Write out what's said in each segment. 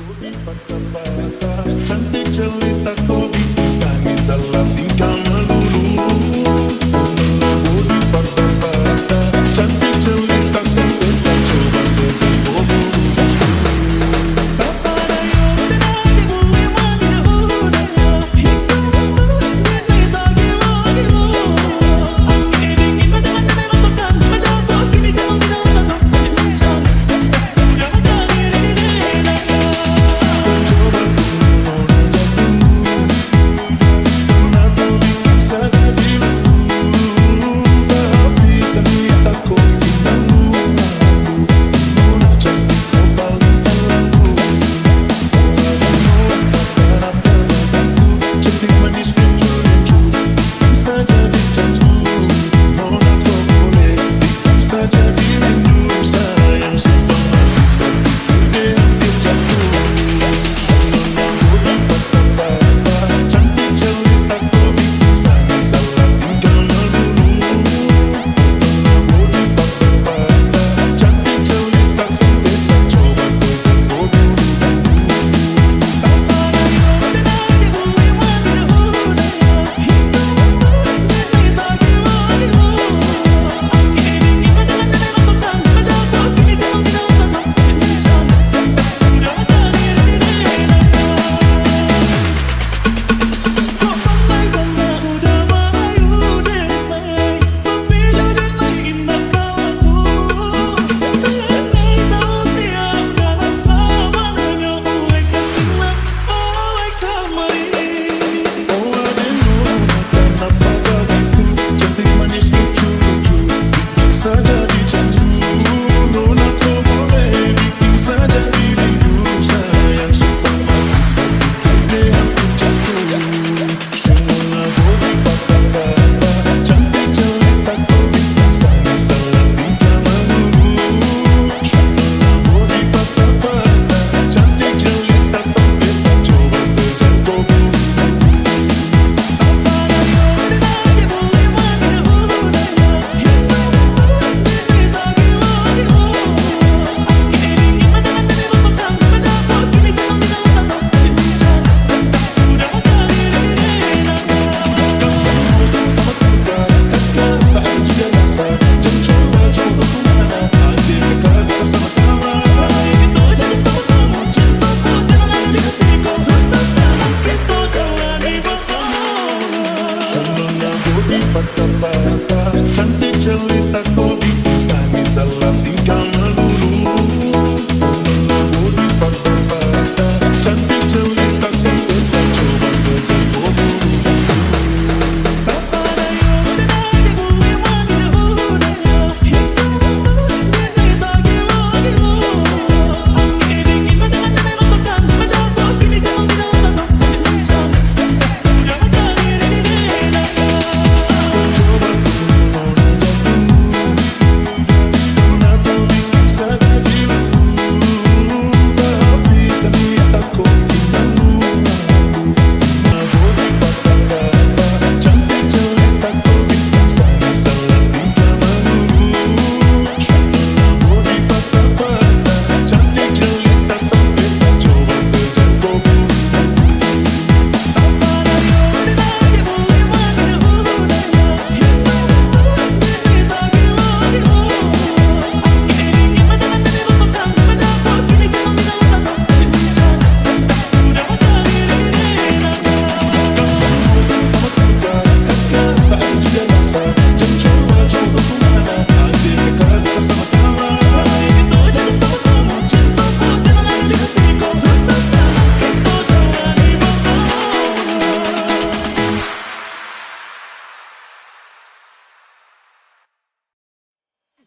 Cantik jelitaku bisa salah tingkah melulu. Budi patah-patah, cantik jelita sampai saya coba tertipu. Cantik jelitaku bisa salah tingkah melulu. Budi patah-patah, cantik jelita sampai saya coba tertipu.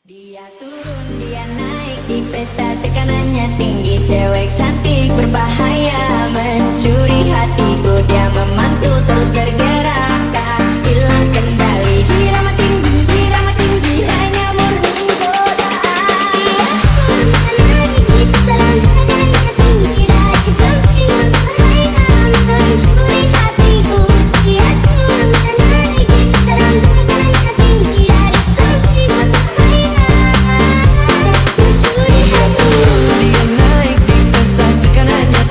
Dia turun, dia naik di pesta, tekanannya tinggi. Cewek cantik berbahaya, mencuri hatiku. Dia memantul terus bergerak, tak hilang kendali. Irama tinggi, hanya murni godaan. Dia turun, dia naik di pesta, tekanannya tinggi. Cewek cantik berbahaya, mencuri hatiku. Dia turun, dia naik di pesta, tekanannya tinggi. Dia naik di pesta, tekanannya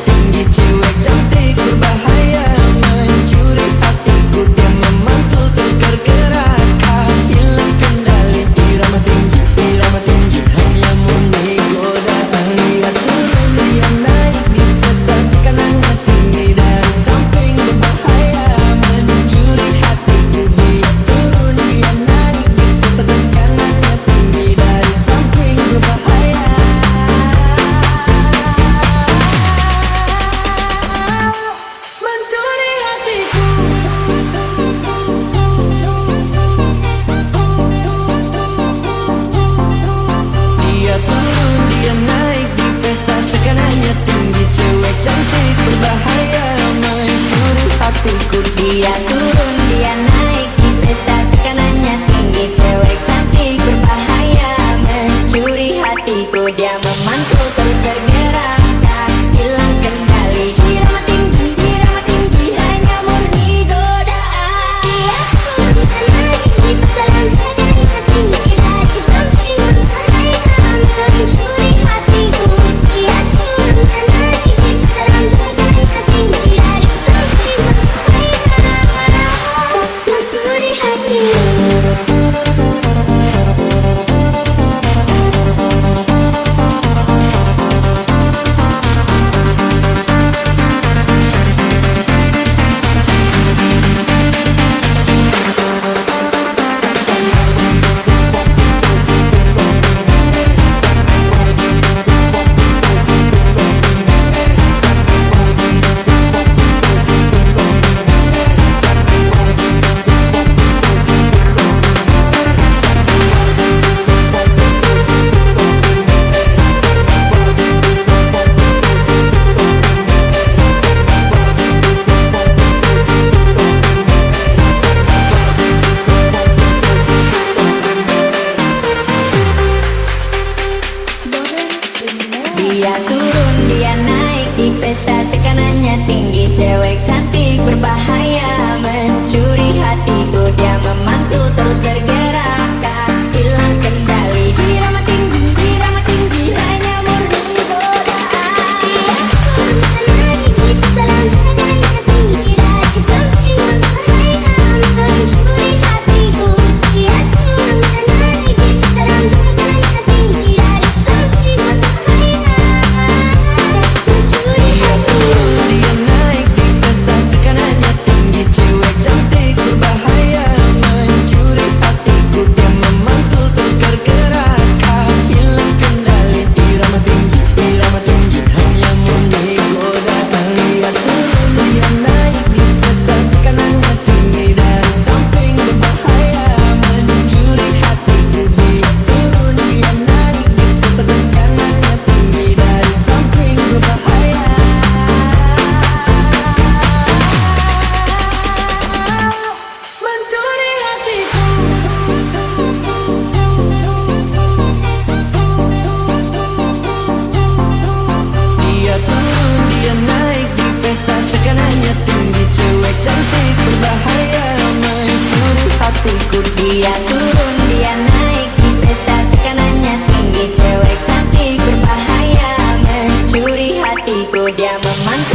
hatiku. Dia turun, dia naik di pesta, tekanannya tinggi. Cewek cantik berbahaya mencuri hatiku. Dia memantul terus bergerak, tak hilang kendali. Irama tinggi, hanya murni godaan. Dia turun, dia naik di pesta dan tekanannya tinggi. Dari samping berbahaya mencuri hatiku. Dia turun, dia naik di pesta dan tekanannya tinggi. Dari samping berbahaya mencuri hatiku. Dia turun, dia naik di pesta, tekanannya tinggi. Cewek cantik berbahaya mencuri hatiku. Dia memantul terus bergerak, tak hilang kendali. Irama tinggi, hanya murni godaan. Dia turun, dia naik di pesta dan tekanannya tinggi. Dari samping berbahaya mencuri hatiku. Dia turun, dia naik di pesta dan tekanannya tinggi. Dari samping berbahaya mencuri hatiku. Dia naik di pesta, tekanannya tinggi. Cewek cantik berbahaya mencuri hatiku. Dia memantul terus bergerak, tak hilang kendali. Irama tinggi, hanya murni godaan. Dia turun, dia naik di pesta, tekanannya tinggi. Dari samping berbahaya mencuri hatiku. Dia turun, dia naik di pesta, tekanannya tinggi. Dari samping berbahaya mencuri hatiku. Dia turun, dia naik di pesta, tekanannya tinggi. Cewek cantik berbahaya mencuri hatiku. Dia turun, dia naik di pesta, tekanannya tinggi. Cewek cantik berbahaya mencuri hatiku. Dia memantul